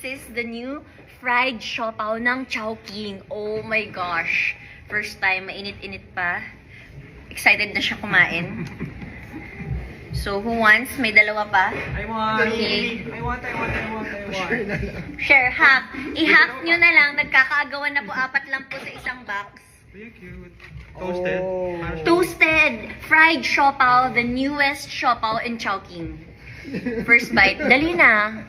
is the new fried siopaw ng Chowking. Oh my gosh. First time, mainit-init pa. Excited na siya kumain. So, who wants? May dalawa pa? I want. Okay. I want. Share, half. I-half nyo na lang. Nagkakaagawan na po. 4 lang po sa isang box. Very cute. Toasted. Toasted fried siopaw, the newest siopaw in Chowking. First bite. Dali na.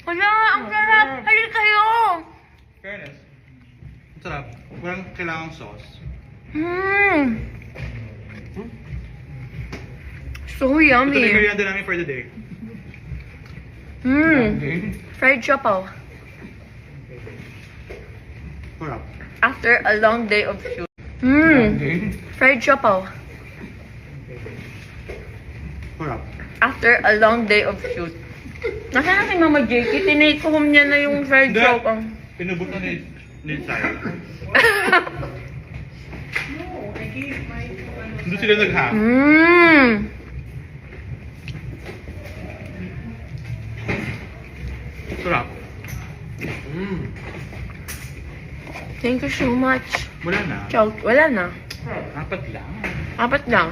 Wala, ang sarap. Halika kayo. Fairness. Ang sarap. Walang kailangang sauce. So Ito na yung yummy. merienda namin for the day. Fried siopaw. Sarap. After a long day of shoot. Fried siopaw. Sarap. After a long day of shoot. Nasaan na si Mama Jakey? Tinake home niya na yung fried Hindi. siopaw. Pinubot na ni Sarah. Doon sila nag-half. Sarap. Thank you so much. Wala na. Chow, wala na. 4 lang. 4 lang.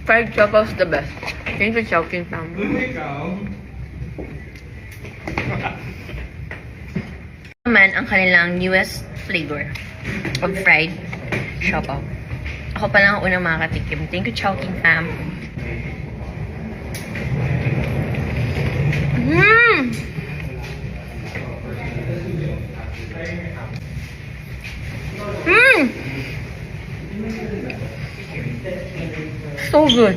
Fried siopaw is the best. Thank you, Chowking family. Ikaw? Naman ang kanilang newest flavor of fried siopaw. Ako pa lang ang unang makakatikim. Thank you, Chowking fam. So good.